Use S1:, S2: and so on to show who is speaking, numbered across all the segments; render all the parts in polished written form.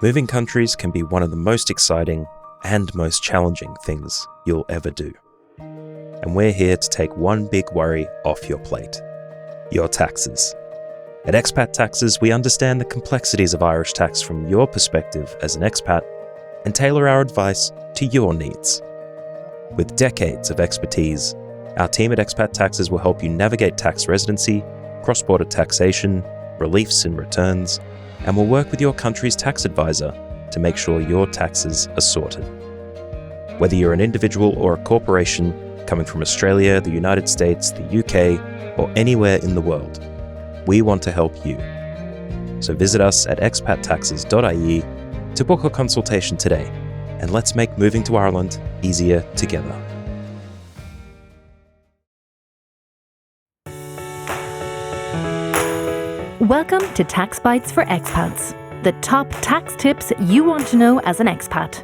S1: Moving countries can be one of the most exciting and most challenging things you'll ever do. And we're here to take one big worry off your plate: your taxes. At Expat Taxes, we understand the complexities of Irish tax from your perspective as an expat and tailor our advice to your needs. With decades of expertise, our team at Expat Taxes will help you navigate tax residency, cross-border taxation, reliefs and returns, and will work with your country's tax advisor to make sure your taxes are sorted. Whether you're an individual or a corporation coming from Australia, the United States, the UK, or anywhere in the world, we want to help you. So visit us at expattaxes.ie to book a consultation today, and let's make moving to Ireland easier together.
S2: Welcome to Tax Bites for Expats, the top tax tips you want to know as an expat.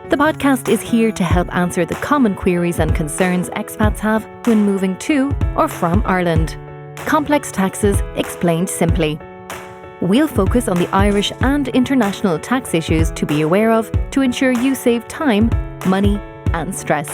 S2: The podcast is here to help answer the common queries and concerns expats have when moving to or from Ireland. Complex taxes explained simply. We'll focus on the Irish and international tax issues to be aware of to ensure you save time, money, and stress.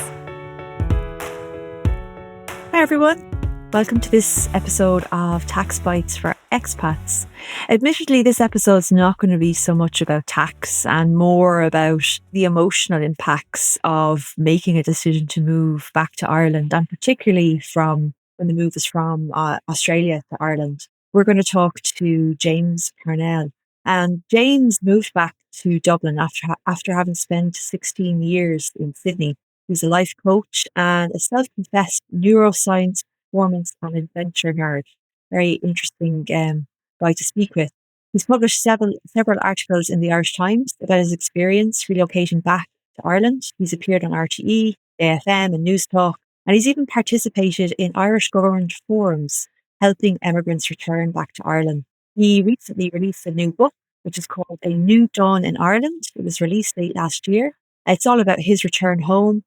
S3: Hi everyone, welcome to this episode of Tax Bites for Expats. Admittedly, this episode's not going to be so much about tax and more about the emotional impacts of making a decision to move back to Ireland, and particularly from when the move is from Australia to Ireland. We're going to talk to James Parnell. And James moved back to Dublin after having spent 16 years in Sydney. He's a life coach and a self-confessed neuroscience, performance and adventure nerd. Very interesting guy to speak with. He's published several articles in the Irish Times about his experience relocating back to Ireland. He's appeared on RTE, AFM and News Talk, and he's even participated in Irish government forums helping emigrants return back to Ireland. He recently released a new book, which is called A New Dawn in Ireland. It was released late last year. It's all about his returning home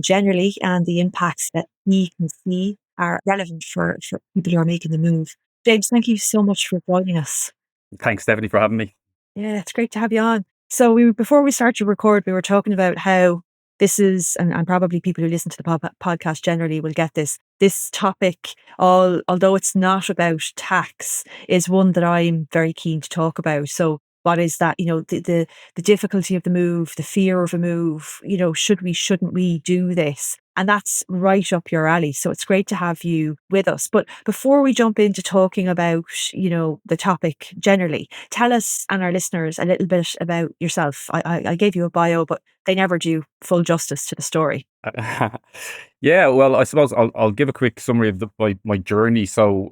S3: generally, and the impacts that he can see are relevant for people who are making the move. James, thank you so much for joining us.
S4: Thanks, Stephanie, for having me.
S3: Yeah, it's great to have you on. So before we start to record, we were talking about how this is, and probably people who listen to the podcast generally will get this. This topic, although it's not about tax, is one that I'm very keen to talk about. So what is that? The difficulty of the move, the fear of a move. Shouldn't we do this? And that's right up your alley. So it's great to have you with us. But before we jump into talking about, the topic generally, tell us and our listeners a little bit about yourself. I gave you a bio, but they never do full justice to the story.
S4: Yeah, well, I suppose I'll give a quick summary of my journey. So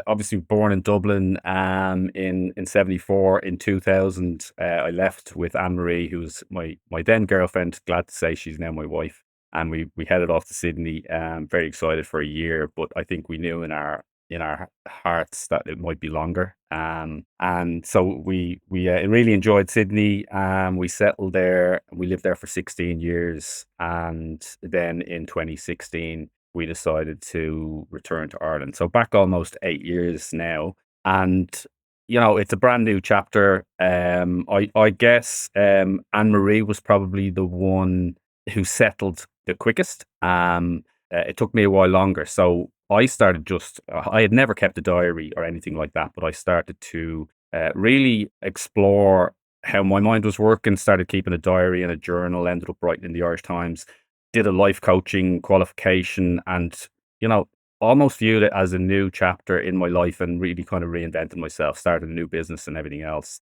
S4: obviously born in Dublin in 74. In 2000, I left with Anne-Marie, who was my then girlfriend. Glad to say she's now my wife. And we headed off to Sydney, very excited for a year, but I think we knew in our hearts that it might be longer. And so we really enjoyed Sydney. We settled there. We lived there for 16 years. And then in 2016, we decided to return to Ireland. So back almost 8 years now. And, it's a brand new chapter. I guess Anne-Marie was probably the one who settled the quickest. It took me a while longer. So I started I had never kept a diary or anything like that, but I started to really explore how my mind was working, started keeping a diary and a journal, ended up writing in the Irish Times, did a life coaching qualification, and, almost viewed it as a new chapter in my life and really kind of reinvented myself, started a new business and everything else.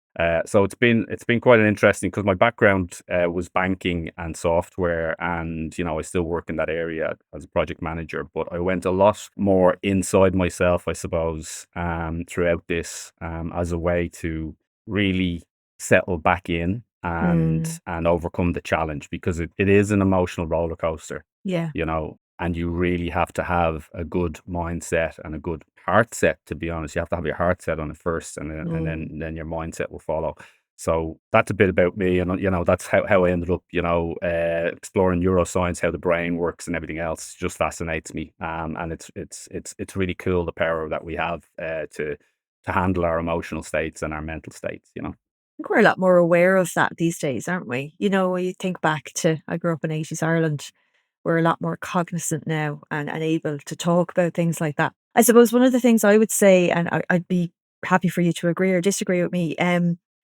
S4: So it's been quite an interesting, because my background was banking and software, and I still work in that area as a project manager, but I went a lot more inside myself, I suppose, throughout this, as a way to really settle back in and overcome the challenge, because it is an emotional roller coaster.
S3: Yeah.
S4: And you really have to have a good mindset and a good heart set, to be honest. You have to have your heart set on it first, and then your mindset will follow. So that's a bit about me, and that's how I ended up, exploring neuroscience, how the brain works and everything else. It just fascinates me, and it's really cool, the power that we have to handle our emotional states and our mental states.
S3: think we're a lot more aware of that these days, aren't we? You know, when you think back to, I grew up in 80s Ireland, we're a lot more cognizant now and able to talk about things like that. I suppose one of the things I would say, and I'd be happy for you to agree or disagree with me,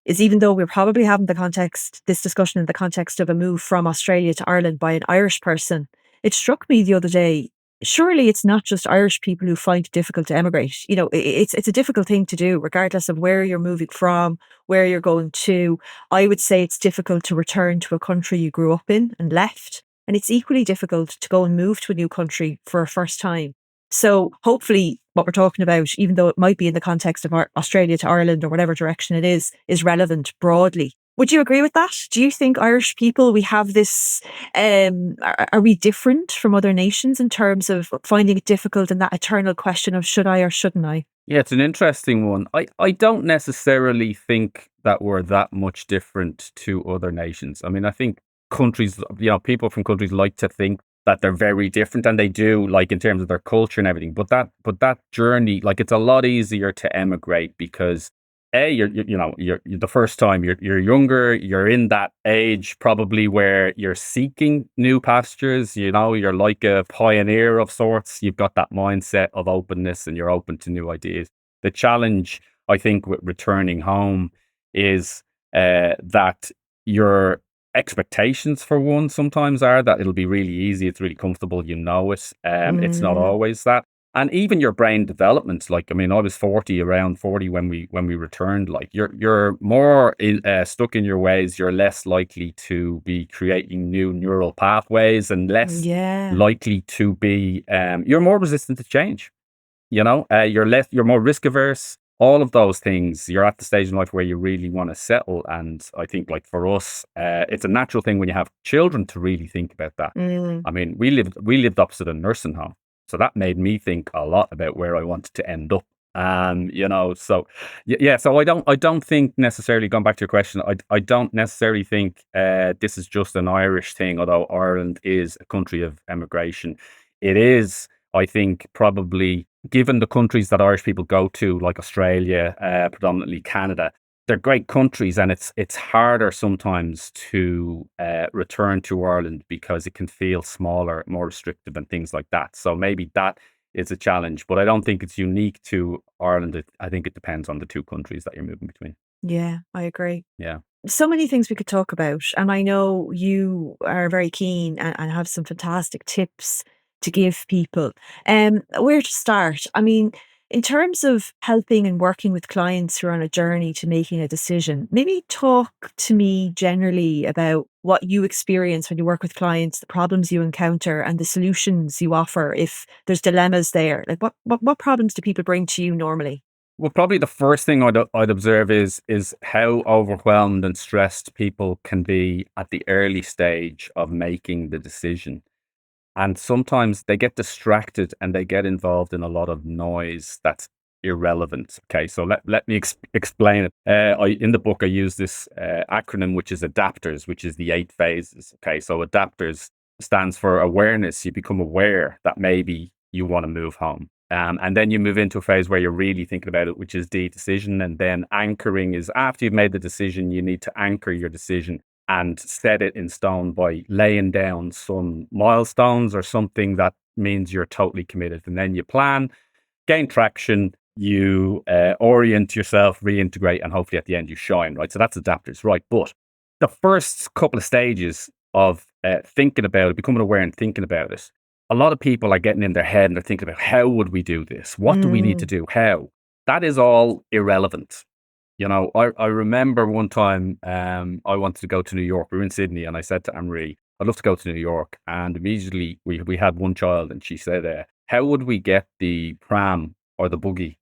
S3: is even though we're probably having this discussion in the context of a move from Australia to Ireland by an Irish person, it struck me the other day. Surely it's not just Irish people who find it difficult to emigrate. You know, it's a difficult thing to do, regardless of where you're moving from, where you're going to. I would say it's difficult to return to a country you grew up in and left. And it's equally difficult to go and move to a new country for a first time. So hopefully what we're talking about, even though it might be in the context of Australia to Ireland or whatever direction it is relevant broadly. Would you agree with that? Do you think Irish people, we have this, are we different from other nations in terms of finding it difficult and that eternal question of should I or shouldn't I?
S4: Yeah, it's an interesting one. I don't necessarily think that we're that much different to other nations. I mean, I think countries, people from countries like to think that they're very different, and they do, like in terms of their culture and everything. But that journey, like, it's a lot easier to emigrate because you're the first time you're younger, you're in that age probably where you're seeking new pastures. You're like a pioneer of sorts. You've got that mindset of openness, and you're open to new ideas. The challenge, I think, with returning home is that your expectations, for one, sometimes are that it'll be really easy, it's really comfortable, it. It's not
S3: Mm,
S4: always that. And even your brain development, like, I mean, I was around 40 when we returned. Like, you're more stuck in your ways. You're less likely to be creating new neural pathways, and less
S3: yeah.
S4: likely to be. You're more resistant to change. You're more risk averse. All of those things. You're at the stage in life where you really want to settle, and I think, like, for us, it's a natural thing when you have children to really think about that.
S3: Mm,
S4: I mean, we lived opposite a nursing home, so that made me think a lot about where I wanted to end up. So yeah. So I don't think necessarily, going back to your question, I don't necessarily think this is just an Irish thing. Although Ireland is a country of emigration, it is, I think, probably, given the countries that Irish people go to, like Australia, predominantly Canada, they're great countries, and it's harder sometimes to return to Ireland because it can feel smaller, more restrictive, and things like that. So maybe that is a challenge, but I don't think it's unique to Ireland. I think it depends on the two countries that you're moving between.
S3: yeah, I agree.
S4: Yeah.
S3: So many things we could talk about. And I know you are very keen and have some fantastic tips to give people. Where to start? I mean, in terms of helping and working with clients who are on a journey to making a decision, maybe talk to me generally about what you experience when you work with clients, the problems you encounter, and the solutions you offer if there's dilemmas there. Like, what problems do people bring to you normally?
S4: Well, probably the first thing I'd observe is how overwhelmed and stressed people can be at the early stage of making the decision. And sometimes they get distracted and they get involved in a lot of noise that's irrelevant. Okay, so let me explain it. In the book, I use this acronym, which is ADAPTERS, which is the 8 phases. Okay, so ADAPTERS stands for awareness. You become aware that maybe you want to move home. And then you move into a phase where you're really thinking about it, which is the decision. And then anchoring is, after you've made the decision, you need to anchor your decision and set it in stone by laying down some milestones or something that means you're totally committed. And then you plan, gain traction, you orient yourself, reintegrate, and hopefully at the end you shine, right? So that's adapters, right? But the first couple of stages of thinking about it, becoming aware and thinking about it, a lot of people are getting in their head and they're thinking about, how would we do this? What do we need to
S3: Mm.
S4: do? How? That is all irrelevant. I remember one time I wanted to go to New York. We were in Sydney, and I said to Anne-Marie, I'd love to go to New York. And immediately we had one child, and she said, how would we get the pram or the buggy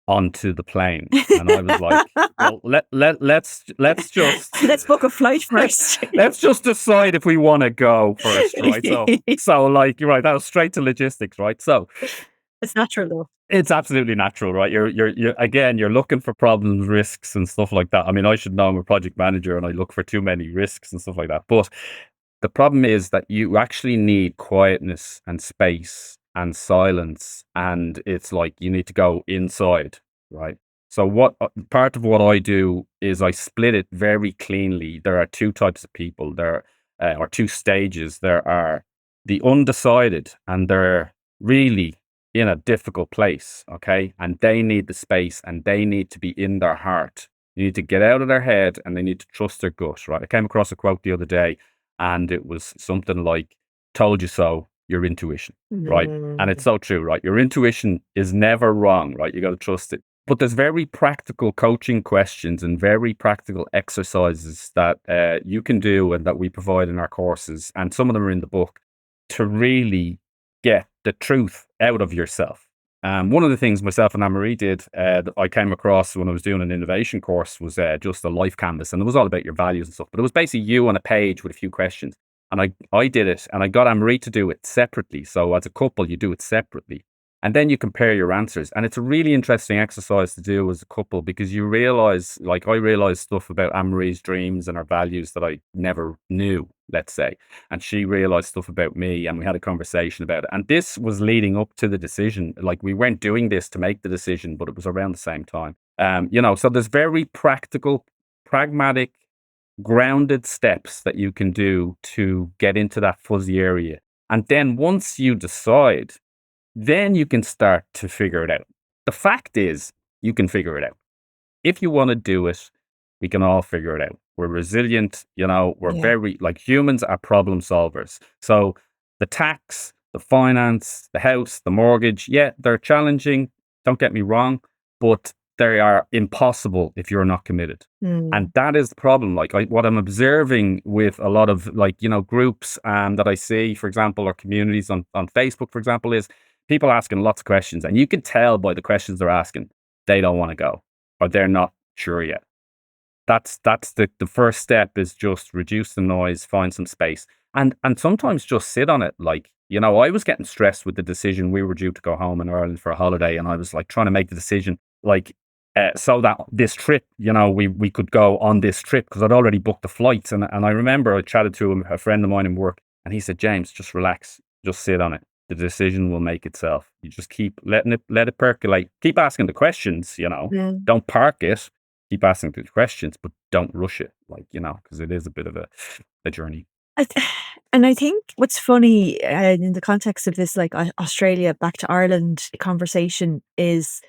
S4: onto the plane? And I was like, well, let's just
S3: Let's book a flight first.
S4: let's just decide if we want to go first, right? So like, you're right, that was straight to logistics, right? So
S3: It's natural though.
S4: it's absolutely natural, right? You're again, you're looking for problems, risks, and stuff like that. I mean, I should know, I'm a project manager, and I look for too many risks and stuff like that. But the problem is that you actually need quietness and space and silence, and it's like you need to go inside, right? So what part of what I do is I split it very cleanly. There are two types of people. There are two stages. There are the undecided, and they're really in a difficult place. Okay, and they need the space, and they need to be in their heart. You need to get out of their head, and they need to trust their gut. Right. I came across a quote the other day, and it was something like, "Told you so." Your intuition. Right. And it's so true. Right. Your intuition is never wrong. Right. You got to trust it. But there's very practical coaching questions and very practical exercises that you can do and that we provide in our courses. And some of them are in the book to really get the truth out of yourself. One of the things myself and Anne-Marie did that I came across when I was doing an innovation course was just a life canvas. And it was all about your values and stuff. But it was basically you on a page with a few questions. And I did it, and I got Anne-Marie to do it separately. So as a couple, you do it separately. And then you compare your answers. And it's a really interesting exercise to do as a couple, because you realize, like I realized stuff about Anne-Marie's dreams and her values that I never knew, let's say. And she realized stuff about me, and we had a conversation about it. And this was leading up to the decision. Like, we weren't doing this to make the decision, but it was around the same time. So there's very practical, pragmatic, grounded steps that you can do to get into that fuzzy area. And then once you decide, then you can start to figure it out. The fact is, you can figure it out. If you want to do it, we can all figure it out. We're resilient, we're very, like, humans are problem solvers. So the tax, the finance, the house, the mortgage, they're challenging. Don't get me wrong, but they are impossible if you're not committed. And that is the problem. Like, what I'm observing with a lot of, groups that I see, for example, or communities on Facebook, for example, is people asking lots of questions. And you can tell by the questions they're asking, they don't want to go, or they're not sure yet. That's the first step, is just reduce the noise, find some space, and sometimes just sit on it. Like, I was getting stressed with the decision. We were due to go home in Ireland for a holiday, and I was like trying to make the decision, like, so that this trip, we could go on this trip, because I'd already booked the flights. And I remember I chatted to a friend of mine in work, and he said, James, just relax, just sit on it. The decision will make itself. You just keep let it percolate. Keep asking the questions, Don't park it. Keep asking the questions, but don't rush it, because it is a bit of a journey.
S3: And I think what's funny in the context of this, like, Australia back to Ireland conversation is,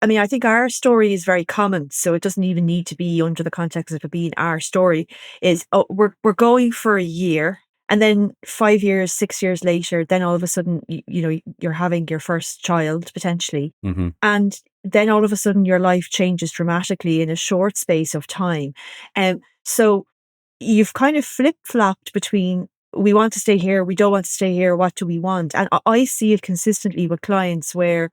S3: I think our story is very common, so it doesn't even need to be under the context of it being our story. Is, we're going for a year, and then 5 years, 6 years later, then all of a sudden, you're having your first child potentially, and then all of a sudden your life changes dramatically in a short space of time, and so you've kind of flip-flopped between, we want to stay here, we don't want to stay here, what do we want? And I see it consistently with clients where,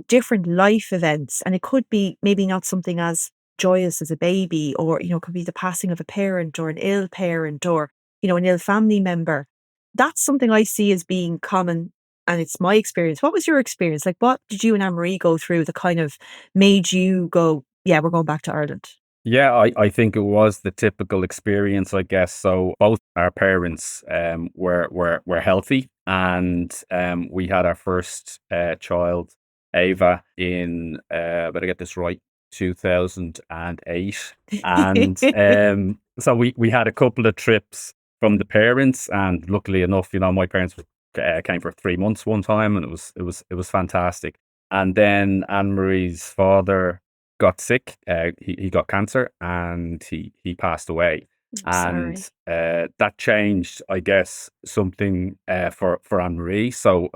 S3: different life events, and it could be maybe not something as joyous as a baby, or, it could be the passing of a parent, or an ill parent, or, an ill family member. That's something I see as being common, and it's my experience. What was your experience? Like, what did you and Anne-Marie go through that kind of made you go, yeah, we're going back to Ireland?
S4: Yeah, I think it was the typical experience, I guess. So both our parents were healthy, and we had our first child, Ava, in better get this right, 2008. And so we had a couple of trips from the parents, and luckily enough, my parents came for 3 months one time, and it was fantastic. And then Anne-Marie's father got sick. He got cancer, and he passed away.
S3: I'm sorry.
S4: And that changed, I guess, something for Anne-Marie. So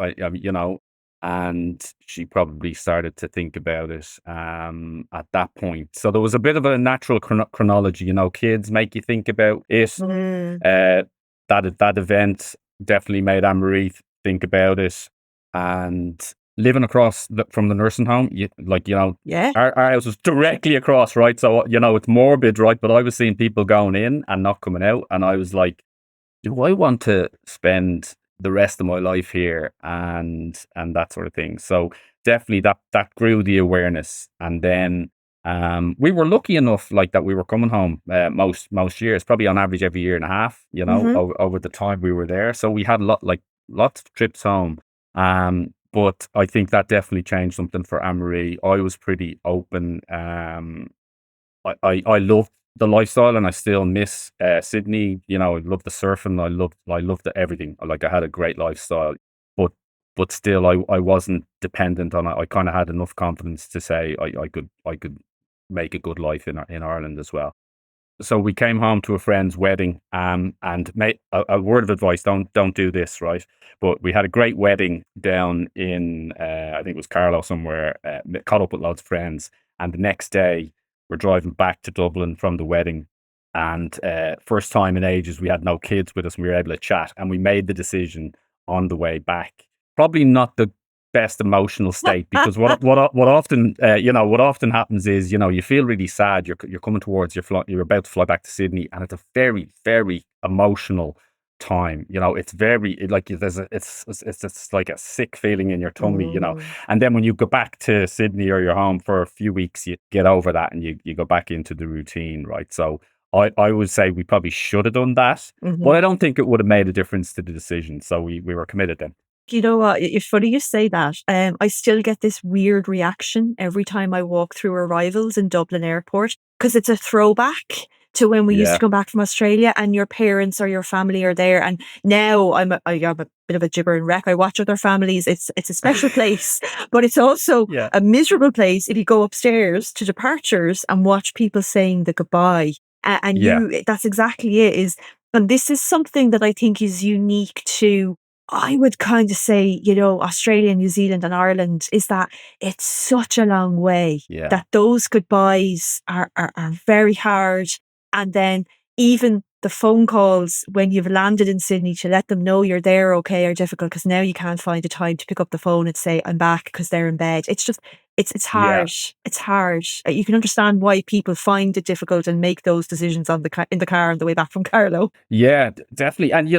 S4: and she probably started to think about it at that point. So there was a bit of a natural chronology. Kids make you think about it. That event definitely made Anne-Marie think about it. And living across from the nursing home,
S3: Yeah.
S4: our house was directly across, right? So, it's morbid, right? But I was seeing people going in and not coming out. And I was like, do I want to spend the rest of my life here? And that sort of thing. So definitely that grew the awareness. And then we were lucky enough, like, that we were coming home most years, probably on average every year and a half, over the time we were there. So we had lots of trips home. But I think that definitely changed something for Anne-Marie. I was pretty open. I loved the lifestyle, and I still miss Sydney. You know, I love the surfing. I loved everything. Like, I had a great lifestyle, but still, I wasn't dependent on it. I kind of had enough confidence to say I could make a good life in Ireland as well. So we came home to a friend's wedding, and a word of advice: don't do this, right? But we had a great wedding down in I think it was Carlow somewhere. Caught up with loads of friends, and the next day we're driving back to Dublin from the wedding, and first time in ages we had no kids with us, and we were able to chat, and we made the decision on the way back. Probably not the best emotional state, because what often what often happens is, you feel really sad. You're coming towards you're about to fly back to Sydney, and it's a very, very emotional time. It's very like it's like a sick feeling in your tummy.
S3: Mm.
S4: And then when you go back to Sydney or you're home for a few weeks, you get over that, and you go back into the routine, right? So I would say we probably should have done that, but I don't think it would have made a difference to the decision. So we were committed then.
S3: You know what? It's funny you say that. I still get this weird reaction every time I walk through arrivals in Dublin Airport, because it's a throwback to when we used to
S4: Yeah,
S3: come back from Australia and your parents or your family are there. And now I am a bit of a gibbering wreck. I watch other families. It's a special place, but it's also
S4: yeah,
S3: a miserable place if you go upstairs to departures and watch people saying the goodbye. And
S4: yeah,
S3: that's exactly it. And this is something that I think is unique to, I would kind of say, Australia, New Zealand, and Ireland, is that it's such a long way
S4: yeah.
S3: that those goodbyes are very hard. And then even the phone calls when you've landed in Sydney to let them know you're there okay are difficult, because now you can't find the time to pick up the phone and say, I'm back, because they're in bed. It's just, it's
S4: Yeah.
S3: hard. It's hard. You can understand why people find it difficult and make those decisions in the car on the way back from Carlo.
S4: Yeah, definitely. And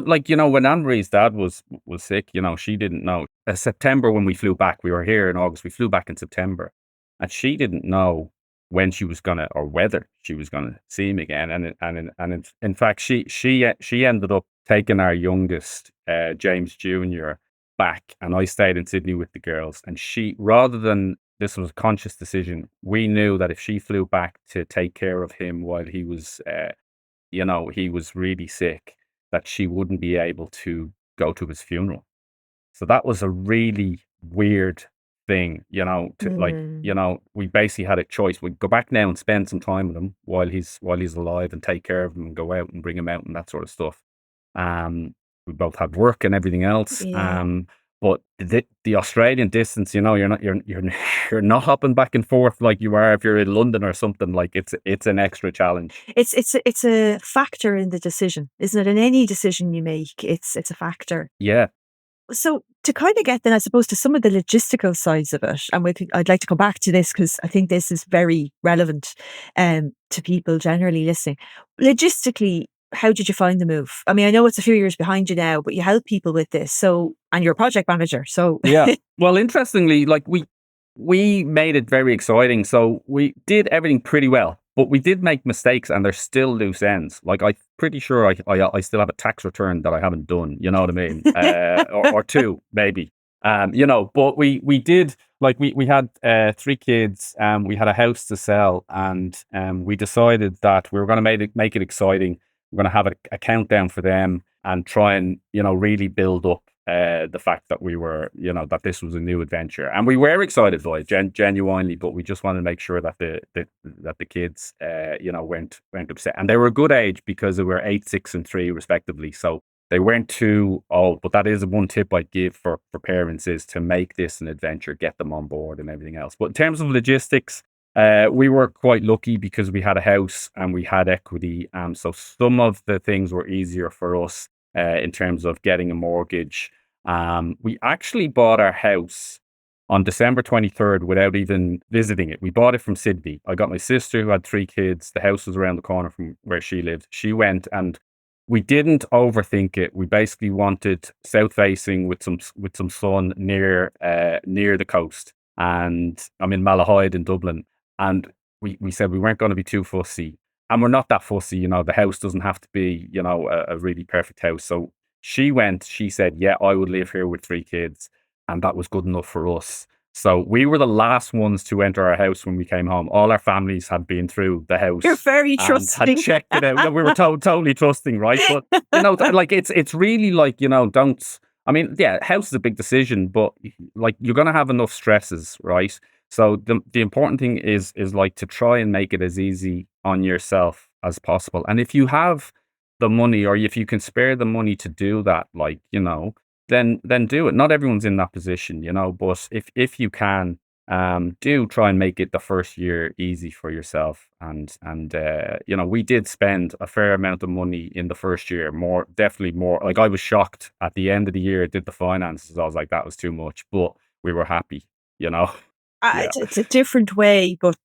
S4: when Anne-Marie's dad was sick, she didn't know. September, when we flew back, we were here in August. We flew back in September, and she didn't know when she was gonna, or whether she was gonna see him again. In fact, she ended up taking our youngest, James Jr., back, and I stayed in Sydney with the girls. And she, rather than, this was a conscious decision, we knew that if she flew back to take care of him while he was really sick, that she wouldn't be able to go to his funeral. So that was a really weird thing,
S3: Mm.
S4: we basically had a choice. We'd go back now and spend some time with him while he's alive, and take care of him, and go out and bring him out and that sort of stuff. Um, we both had work and everything else.
S3: Yeah.
S4: But the Australian distance, you're not hopping back and forth like you are if you're in London or something. Like, it's an extra challenge.
S3: It's a factor in the decision, isn't it? In any decision you make, it's a factor.
S4: Yeah.
S3: So to kind of get then, I suppose, to some of the logistical sides of it, and I'd like to come back to this because I think this is very relevant to people generally listening. Logistically, how did you find the move? I mean, I know it's a few years behind you now, but you help people with this. So, and you're a project manager. So,
S4: Yeah. Well, interestingly, like, we made it very exciting. So we did everything pretty well, but we did make mistakes, and there's still loose ends. Like, I'm pretty sure I still have a tax return that I haven't done. You know what I mean? Or two, maybe. But we did, like, we had 3 kids. We had a house to sell, and we decided that we were going to make it exciting. We're going to have a countdown for them, and try and really build up the fact that we were, that this was a new adventure, and we were excited by it, genuinely. But we just wanted to make sure that the kids, weren't upset, and they were a good age, because they were 8, 6, and 3 respectively. So they weren't too old. But that is one tip I'd give for parents, is to make this an adventure, get them on board and everything else. But in terms of logistics, we were quite lucky because we had a house and we had equity. So some of the things were easier for us in terms of getting a mortgage. We actually bought our house on December 23rd without even visiting it. We bought it from Sydney. I got my sister, who had 3 kids. The house was around the corner from where she lived. She went, and we didn't overthink it. We basically wanted south facing with some sun near the coast. And I'm in Malahide in Dublin. And we said we weren't going to be too fussy. And we're not that fussy. The house doesn't have to be, a really perfect house. So she said, yeah, I would live here with 3 kids. and that was good enough for us. So we were the last ones to enter our house when we came home. All our families had been through the
S3: You're
S4: house
S3: very
S4: and had
S3: trusting.
S4: checked it out. Yeah, we were totally trusting, right? But like it's really like, don't. I mean, yeah, house is a big decision, but like you're gonna have enough stresses, right? So the important thing is like to try and make it as easy on yourself as possible. And if you have the money, or if you can spare the money to do that, like, then do it. Not everyone's in that position, but if you can, do try and make it the first year easy for yourself. And we did spend a fair amount of money in the first year, definitely more. Like, I was shocked at the end of the year, I did the finances. I was like, that was too much, but we were happy, you know. Yeah.
S3: It's a different way, but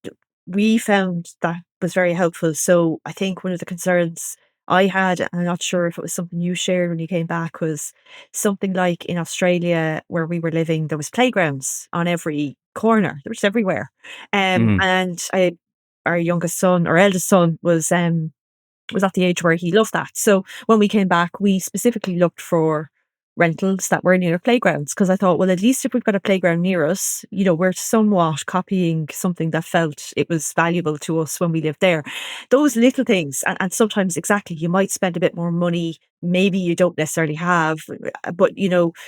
S3: we found that was very helpful. So I think one of the concerns I had, and I'm not sure if it was something you shared when you came back, was something like in Australia where we were living, there was playgrounds on every corner. There was everywhere.
S4: Mhm.
S3: And our youngest son, our eldest son, was at the age where he loved that. So when we came back, we specifically looked for rentals that were near playgrounds, because I thought, well, at least if we've got a playground near us, we're somewhat copying something that felt it was valuable to us when we lived there. Those little things, and sometimes exactly, you might spend a bit more money, maybe you don't necessarily have, but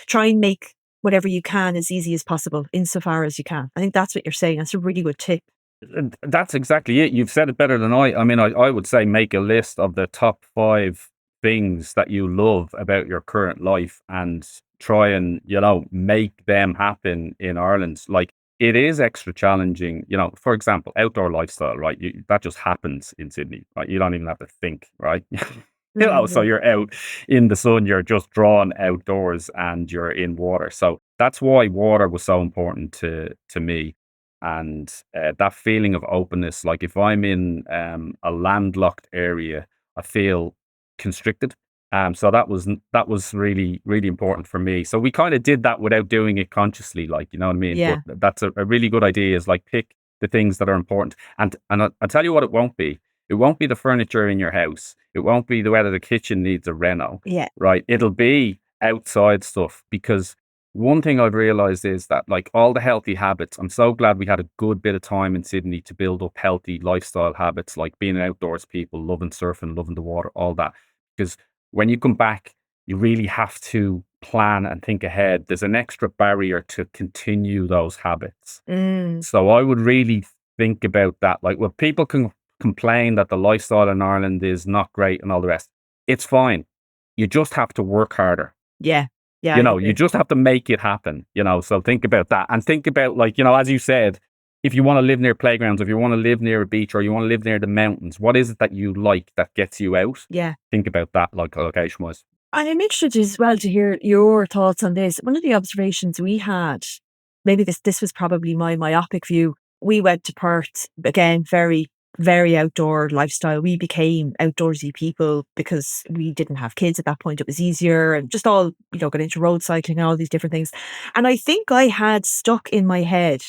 S3: try and make whatever you can as easy as possible insofar as you can. I think that's what you're saying. That's a really good tip.
S4: And that's exactly it. You've said it better than I. I mean, I would say make a list of the top 5 things that you love about your current life and try and, make them happen in Ireland. Like, it is extra challenging, for example, outdoor lifestyle, right? That just happens in Sydney, right? You don't even have to think, right? So
S3: Mhm.
S4: you're out in the sun, you're just drawn outdoors and you're in water. So that's why water was so important to me. And that feeling of openness, like if I'm in a landlocked area, I feel constricted. So that was really, really important for me. So we kind of did that without doing it consciously, like, you know what I mean? But
S3: Yeah.
S4: that's a really good idea, is like pick the things that are important. And I'll tell you what it won't be. It won't be the furniture in your house. It won't be whether the kitchen needs a reno,
S3: Yeah.
S4: right? It'll be outside stuff, because one thing I've realized is that, like, all the healthy habits, I'm so glad we had a good bit of time in Sydney to build up healthy lifestyle habits, like being an outdoors people, loving surfing, loving the water, all that. Because when you come back, you really have to plan and think ahead. There's an extra barrier to continue those habits.
S3: Mm,
S4: So I would really think about that. Like, well, people can complain that the lifestyle in Ireland is not great and all the rest. It's fine. You just have to work harder.
S3: yeah. Yeah, I
S4: You
S3: agree.
S4: just have to make it happen, so think about that, and think about, like, as you said, if you want to live near playgrounds, if you want to live near a beach, or you want to live near the mountains, what is it that you like that gets you out?
S3: Yeah.
S4: Think about that, like, location wise.
S3: And I'm interested as well to hear your thoughts on this. One of the observations we had, maybe this was probably my myopic view. We went to Perth, again, very, very outdoor lifestyle. We became outdoorsy people because we didn't have kids at that point. It was easier, and just all, got into road cycling and all these different things. And I think I had stuck in my head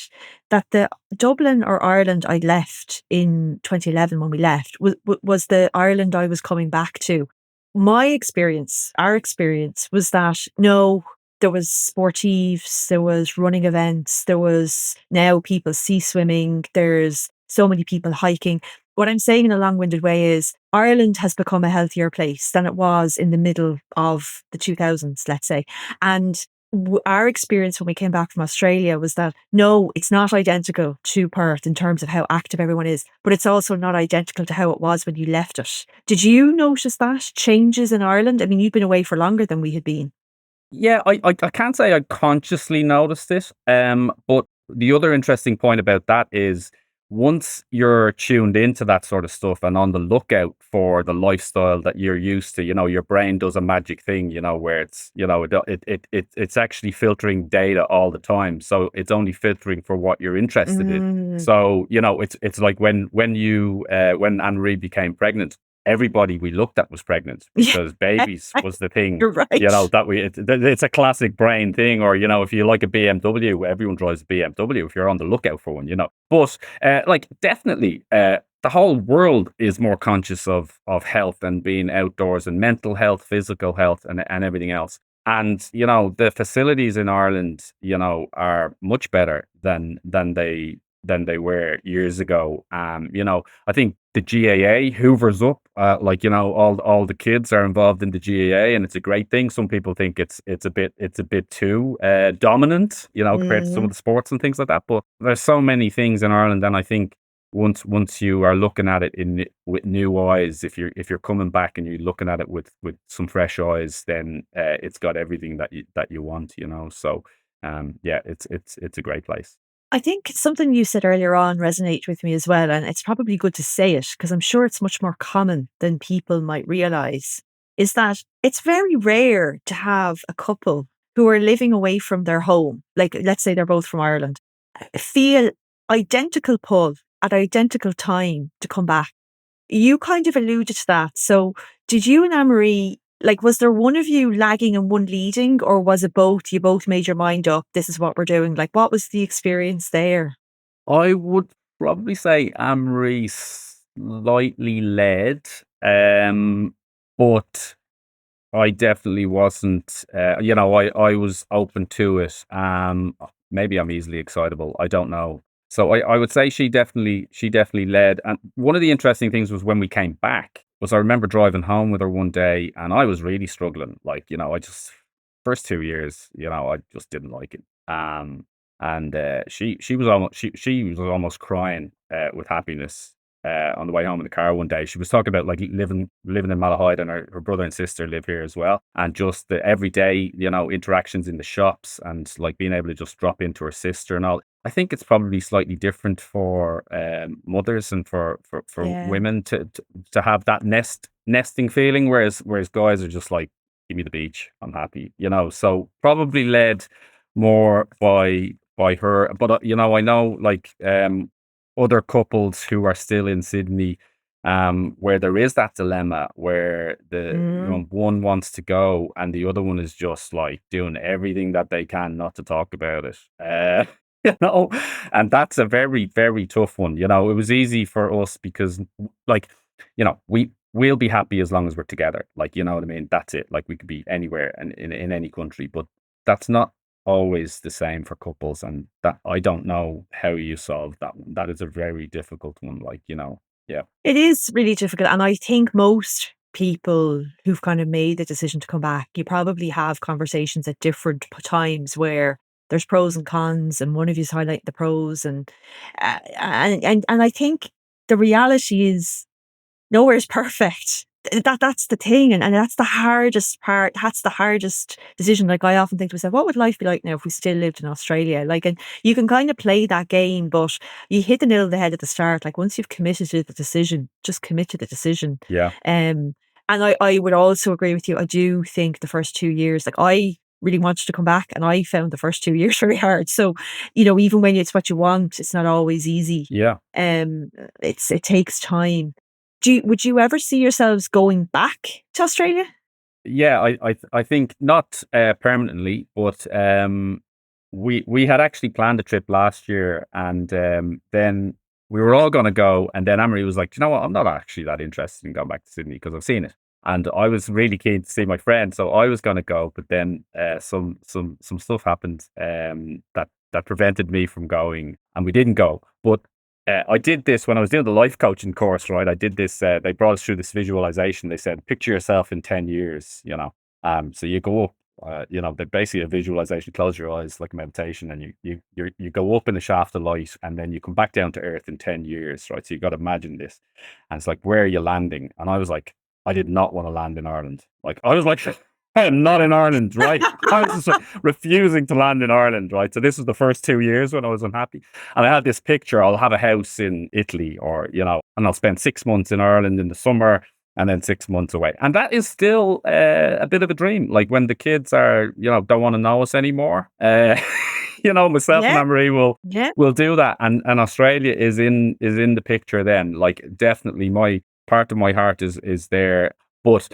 S3: that the Dublin or Ireland I left in 2011 when we left was the Ireland I was coming back to. My experience, our experience, was that no, there was sportives, there was running events, there was now people sea swimming, there's so many people hiking. What I'm saying in a long-winded way is Ireland has become a healthier place than it was in the middle of the 2000s, let's say. And our experience when we came back from Australia was that no, it's not identical to Perth in terms of how active everyone is, but it's also not identical to how it was when you left it. Did you notice that changes in Ireland? I mean, you've been away for longer than we had been.
S4: Yeah, I can't say I consciously noticed it. But the other interesting point about that is, once you're tuned into that sort of stuff and on the lookout for the lifestyle that you're used to, your brain does a magic thing, where it's actually filtering data all the time. So it's only filtering for what you're interested in.
S3: Mm,
S4: So, it's like when Anne Marie became pregnant, everybody we looked at was pregnant,
S3: yeah,
S4: because babies was the thing.
S3: you're right.
S4: It's a classic brain thing. Or, if you like a BMW, everyone drives a BMW if you're on the lookout for one. But like, definitely, the whole world is more conscious of health and being outdoors, and mental health, physical health, and everything else. And, the facilities in Ireland, are much better than they were years ago. I think the GAA hoovers up, all the kids are involved in the GAA, and it's a great thing. Some people think it's a bit too dominant, compared to some of
S3: Mm.
S4: the sports and things like that. But there's so many things in Ireland, and I think once you are looking at it with new eyes, if you're coming back and you're looking at it with some fresh eyes, then it's got everything that you want, So yeah, it's a great place.
S3: I think something you said earlier on resonated with me as well, and it's probably good to say it because I'm sure it's much more common than people might realize, is that it's very rare to have a couple who are living away from their home, like let's say they're both from Ireland, feel identical pull at identical time to come back. You kind of alluded to that. So, did you and Anne-Marie, like, was there one of you lagging and one leading, or was it both? You both made your mind up, this is what we're doing. Like, what was the experience there?
S4: I would probably say Amory slightly led, but I definitely wasn't. I was open to it. Maybe I'm easily excitable. I don't know. So I would say she definitely led. And one of the interesting things was when we came back was I remember driving home with her one day, and I was really struggling. Like, I just first 2 years, I just didn't like it. And she was almost crying with happiness on the way home in the car one day. She was talking about like living in Malahide, and her brother and sister live here as well. And just the everyday, interactions in the shops, and like being able to just drop into her sister and all. I think it's probably slightly different for mothers and for
S3: Yeah.
S4: women to have that nesting feeling, whereas guys are just like, give me the beach, I'm happy. So probably led more by her. But I know like other couples who are still in Sydney, where there is that dilemma where
S3: Mm.
S4: one wants to go and the other one is just like doing everything that they can not to talk about it. You know, and that's a very, very tough one. It was easy for us because, like, we'll be happy as long as we're together. Like, you know what I mean? That's it. Like, we could be anywhere and in any country, but that's not always the same for couples, and that I don't know how you solve that one. That is a very difficult one. Like, yeah,
S3: It is really difficult. And I think most people who've kind of made the decision to come back, you probably have conversations at different times where there's pros and cons, and one of you's highlighting the pros. And I think the reality is nowhere is perfect. That's the thing, and that's the hardest part. That's the hardest decision. Like, I often think to myself, what would life be like now if we still lived in Australia? Like, and you can kind of play that game, but you hit the nail on the head at the start. Like, once you've committed to the decision, just commit to the decision.
S4: yeah,
S3: Um, and I would also agree with you. I do think the first 2 years, like, I really wanted to come back, and I found the first 2 years very hard. So, even when it's what you want, it's not always easy.
S4: yeah.
S3: Um, it takes time. Would you ever see yourselves going back to Australia?
S4: Yeah, I think not permanently, but we had actually planned a trip last year, and then we were all going to go, and then Amory was like, "Do you know what? I'm not actually that interested in going back to Sydney because I've seen it." And I was really keen to see my friend, so I was going to go, but then some stuff happened that prevented me from going, and we didn't go. But I did this when I was doing the life coaching course, right? I did this. They brought us through this visualization. They said, picture yourself in 10 years, So you go up, they're basically a visualization. Close your eyes like a meditation, and you go up in the shaft of light, and then you come back down to earth in 10 years, right? So you got to imagine this. And it's like, where are you landing? And I was like, I did not want to land in Ireland. Like, I was like, I am not in Ireland, right? I was just like, refusing to land in Ireland, right? So this was the first 2 years when I was unhappy. And I had this picture, I'll have a house in Italy, or, and I'll spend 6 months in Ireland in the summer and then 6 months away. And that is still a bit of a dream. Like, when the kids are, don't want to know us anymore, myself and
S3: Yeah,
S4: Anne-Marie
S3: yeah.
S4: will do that. And Australia is in the picture then. Like, definitely my part of my heart is there. But,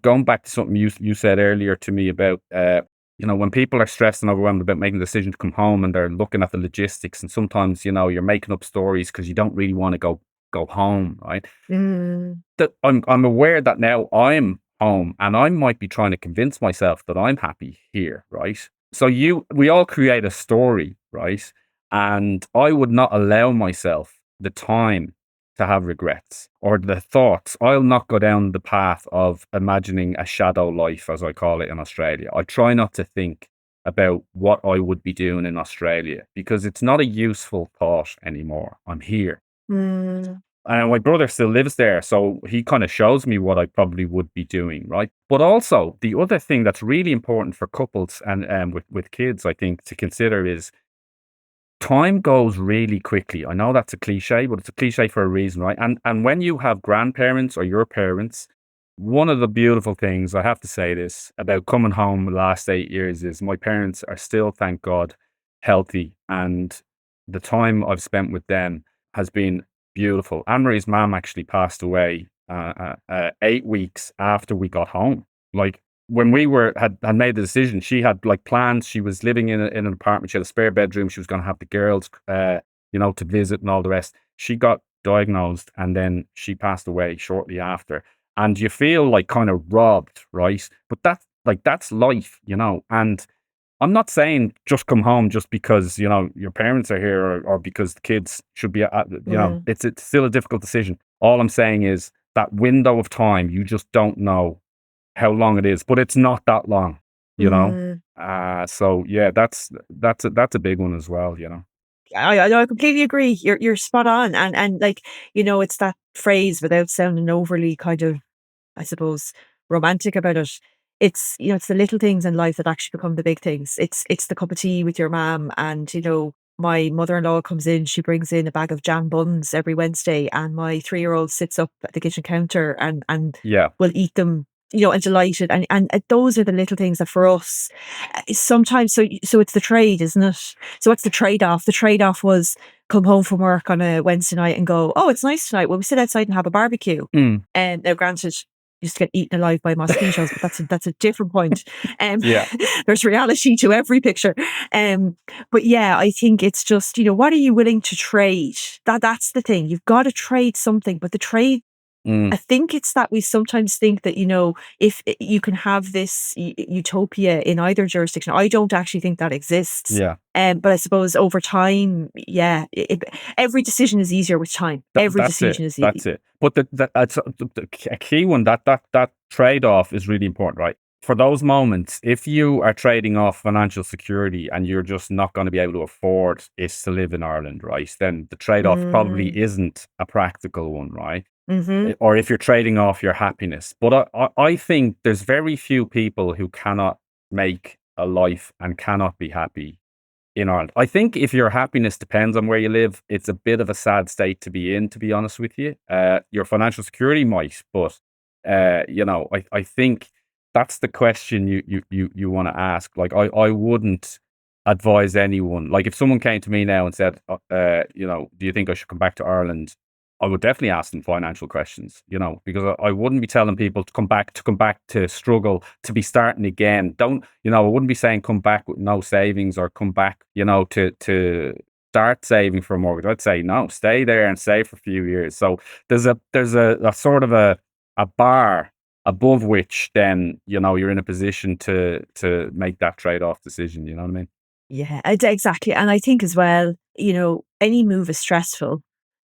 S4: going back to something you said earlier to me about, when people are stressed and overwhelmed about making a decision to come home, and they're looking at the logistics, and sometimes, you're making up stories because you don't really want to go home, right?
S3: Mm.
S4: That I'm aware that now I'm home, and I might be trying to convince myself that I'm happy here, right? So we all create a story, right? And I would not allow myself the time to have regrets or the thoughts. I'll not go down the path of imagining a shadow life, as I call it in Australia. I try not to think about what I would be doing in Australia because it's not a useful thought anymore. I'm here.
S3: Mm,
S4: And my brother still lives there, so he kind of shows me what I probably would be doing, right? But also, the other thing that's really important for couples and with kids, I think, to consider is time goes really quickly. I know that's a cliche, but it's a cliche for a reason, right? And when you have grandparents or your parents, one of the beautiful things, I have to say this, about coming home the last 8 years is my parents are still, thank God, healthy. And the time I've spent with them has been beautiful. Anne Marie's mom actually passed away 8 weeks after we got home. Like when we had made the decision, she had like plans. She was living in an apartment. She had a spare bedroom. She was going to have the girls, to visit and all the rest. She got diagnosed, and then she passed away shortly after. And you feel like kind of robbed, right? But that's life, And I'm not saying just come home just because your parents are here or because the kids should be.
S3: mm,
S4: It's still a difficult decision. All I'm saying is that window of time, you just don't know how long it is, but it's not that long, you know.
S3: mm.
S4: So yeah, that's a big one as well.
S3: I completely agree. You're spot on, and like it's that phrase without sounding overly kind of, I suppose, romantic about it. It's the little things in life that actually become the big things. It's the cup of tea with your mom, and my mother-in-law comes in. She brings in a bag of jam buns every Wednesday, and my 3-year-old sits up at the kitchen counter and
S4: Yeah.
S3: will eat them. And delighted, and those are the little things that for us sometimes. So it's the trade, isn't it? So what's the trade off? The trade off was come home from work on a Wednesday night and go, oh, it's nice tonight. Well, we sit outside and have a barbecue.
S4: Mm.
S3: And now, granted, used to get eaten alive by mosquitoes, but that's a different point.
S4: Yeah.
S3: There's reality to every picture. But yeah, I think it's just what are you willing to trade? That's the thing. You've got to trade something, but the trade.
S4: Mm.
S3: I think it's that we sometimes think that, if you can have this utopia in either jurisdiction. I don't actually think that exists.
S4: Yeah.
S3: But I suppose over time, yeah, every decision is easier with time. Every
S4: That's it.
S3: decision is
S4: That's it. But that's a key one. That trade off is really important, right? For those moments, if you are trading off financial security and you're just not going to be able to afford it to live in Ireland, right? Then the trade off probably isn't a practical one, right?
S3: Mm-hmm.
S4: Or if you're trading off your happiness. But I think there's very few people who cannot make a life and cannot be happy in Ireland. I think if your happiness depends on where you live, it's a bit of a sad state to be in, to be honest with you. Your financial security might, but I think that's the question you want to ask. Like I wouldn't advise anyone. Like if someone came to me now and said, do you think I should come back to Ireland? I would definitely ask them financial questions, because I wouldn't be telling people to come back to struggle, to be starting again. I wouldn't be saying come back with no savings or come back, to start saving for a mortgage. I'd say no, stay there and save for a few years. So there's a sort of a bar above which then, you're in a position to make that trade-off decision. You know what I mean?
S3: Yeah, exactly. And I think as well, any move is stressful.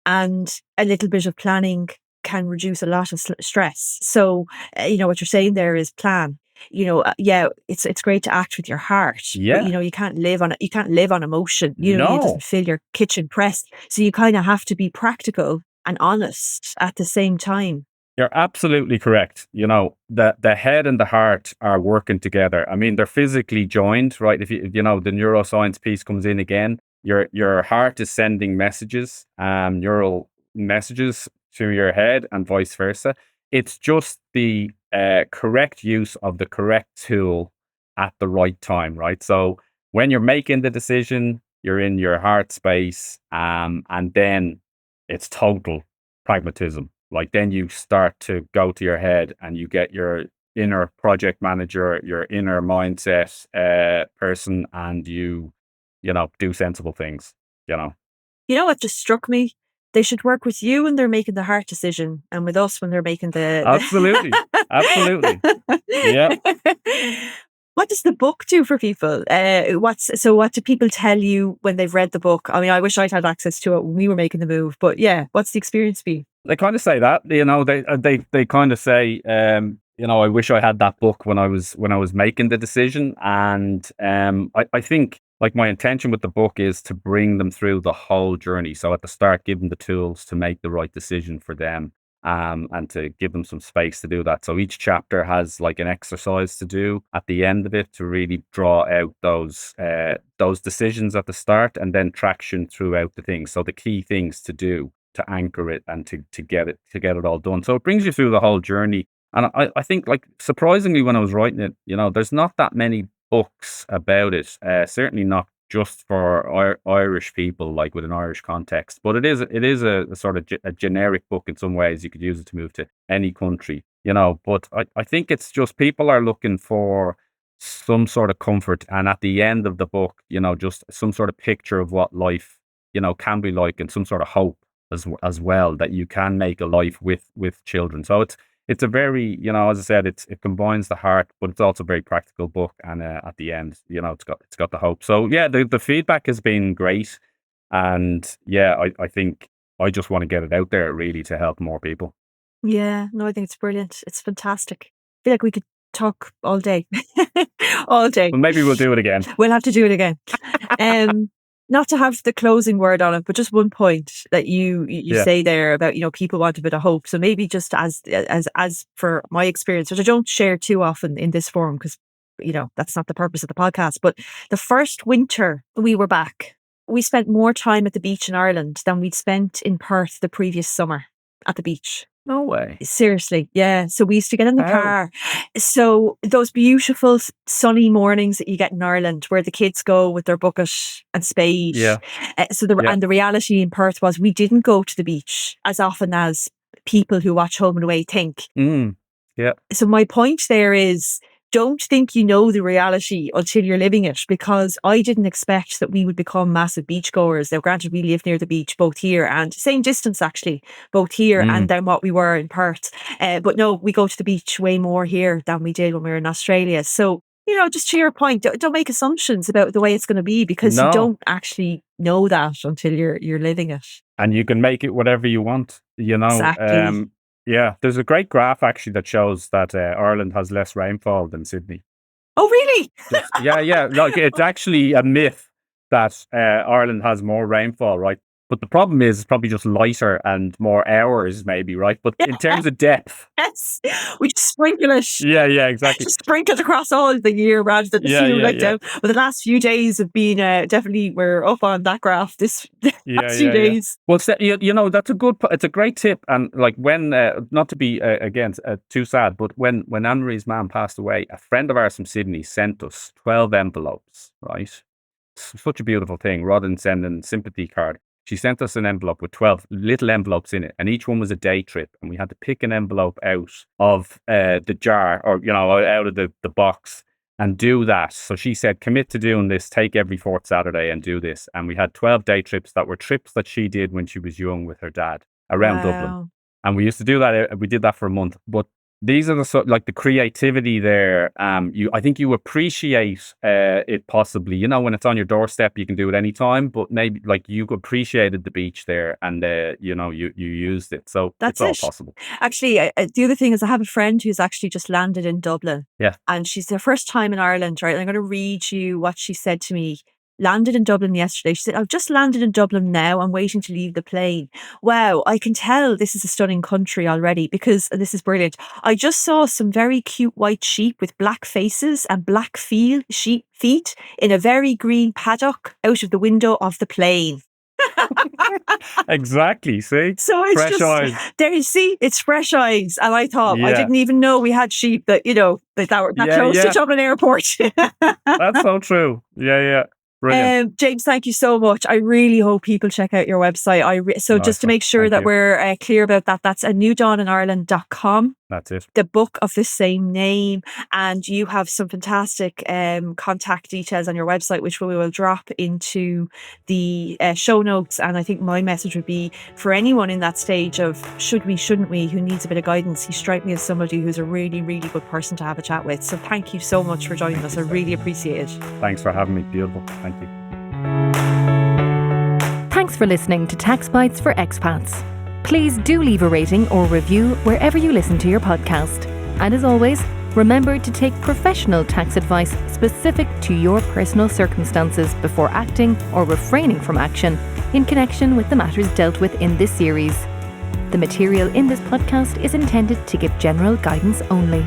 S3: And a little bit of planning can reduce a lot of stress. So, what you're saying there is plan. Yeah, it's great to act with your heart, but
S4: Yeah.
S3: you can't live on emotion. It
S4: No.
S3: doesn't fill your kitchen press. So you kind of have to be practical and honest at the same time.
S4: You're absolutely correct. The head and the heart are working together. I mean, they're physically joined, right? If the neuroscience piece comes in again, your heart is sending messages, neural messages to your head and vice versa. It's just the correct use of the correct tool at the right time, right? So when you're making the decision, you're in your heart space, and then it's total pragmatism. Like then you start to go to your head and you get your inner project manager, your inner mindset person, and you do sensible things.
S3: You know what just struck me? They should work with you when they're making the hard decision, and with us when they're making the
S4: Absolutely. Absolutely. Yeah.
S3: What does the book do for people? What do people tell you when they've read the book? I mean, I wish I'd had access to it when we were making the move, but yeah, what's the experience been?
S4: They kind of say that, they kind of say, I wish I had that book when I was making the decision. And I think like my intention with the book is to bring them through the whole journey. So at the start, give them the tools to make the right decision for them, and to give them some space to do that. So each chapter has like an exercise to do at the end of it to really draw out those decisions at the start, and then traction throughout the things. So the key things to do to anchor it and to get it all done. So it brings you through the whole journey. And I think, like, surprisingly, when I was writing it, there's not that many books about it. Certainly not just for Irish people, like with an Irish context. But it is a sort of a generic book in some ways. You could use it to move to any country, But I think it's just people are looking for some sort of comfort, and at the end of the book, just some sort of picture of what life, can be like, and some sort of hope as well, that you can make a life with children. So it's a very, as I said, it combines the heart, but it's also a very practical book. And at the end, it's got the hope. So yeah, the feedback has been great, and yeah, I think I just want to get it out there really to help more people.
S3: Yeah, no, I think it's brilliant. It's fantastic. I feel like we could talk all day, all day.
S4: Well, maybe we'll do it again.
S3: We'll have to do it again. Not to have the closing word on it, but just one point that you say there about, people want a bit of hope. So maybe just as for my experience, which I don't share too often in this forum, because, that's not the purpose of the podcast. But the first winter we were back, we spent more time at the beach in Ireland than we'd spent in Perth the previous summer at the beach.
S4: No way.
S3: Seriously, yeah. So we used to get in the car. So those beautiful sunny mornings that you get in Ireland, where the kids go with their bucket and spade.
S4: Yeah.
S3: And the reality in Perth was we didn't go to the beach as often as people who watch Home and Away think.
S4: Yeah.
S3: So my point there is, don't think you know the reality until you're living it, because I didn't expect that we would become massive beachgoers. Now, granted, we live near the beach, both here and same distance actually, both here and then what we were in Perth. But no, we go to the beach way more here than we did when we were in Australia. So, just to your point, don't make assumptions about the way it's going to be, because you don't actually know that until you're living it.
S4: And you can make it whatever you want,
S3: Exactly.
S4: Yeah, there's a great graph actually that shows that Ireland has less rainfall than Sydney.
S3: Oh, really?
S4: Yeah. Like, it's actually a myth that Ireland has more rainfall, right? But the problem is it's probably just lighter and more hours, maybe, right? But in terms of depth,
S3: yes, we just sprinkle it.
S4: Yeah, exactly.
S3: Just sprinkle it across all the year rather than down. But the last few days have been definitely, we're up on that graph this last few days.
S4: Well, that's it's a great tip. And like when, not to be again too sad, but when Anne-Marie's mom passed away, a friend of ours from Sydney sent us 12 envelopes, right? Such a beautiful thing. Rather than sending a sympathy card, she sent us an envelope with 12 little envelopes in it, and each one was a day trip. And we had to pick an envelope out of the jar, or, out of the box, and do that. So she said, commit to doing this, take every fourth Saturday and do this. And we had 12 day trips that were trips that she did when she was young with her dad around Dublin. And we used to do that. We did that for a month. But these are the creativity there. I think you appreciate it possibly, when it's on your doorstep, you can do it anytime, but maybe like you appreciated the beach there, and you used it. So it's all possible.
S3: Actually, the other thing is I have a friend who's actually just landed in Dublin.
S4: Yeah.
S3: And she's their first time in Ireland, right? I'm going to read you what she said to me. Landed in Dublin yesterday. She said, I've just landed in Dublin now. I'm waiting to leave the plane. Wow, I can tell this is a stunning country already, because, and this is brilliant, I just saw some very cute white sheep with black faces and black sheep feet in a very green paddock out of the window of the plane.
S4: Exactly. See,
S3: so it's fresh eyes. There you see, it's fresh eyes. And I thought, I didn't even know we had sheep that that were that close to Dublin Airport.
S4: That's so true. Yeah.
S3: James, thank you so much. I really hope people check out your website. Just to make sure that we're clear about that, that's newdawnireland.com.
S4: That's it.
S3: The book of the same name, and you have some fantastic contact details on your website, which we will drop into the show notes. And I think my message would be for anyone in that stage of should we, shouldn't we, who needs a bit of guidance. You strike me as somebody who's a really, really good person to have a chat with. So thank you so much for joining us. I really appreciate it.
S4: Thanks for having me. Beautiful. Thank you.
S2: Thanks for listening to Tax Bites for Expats. Please do leave a rating or review wherever you listen to your podcast. And as always, remember to take professional tax advice specific to your personal circumstances before acting or refraining from action in connection with the matters dealt with in this series. The material in this podcast is intended to give general guidance only.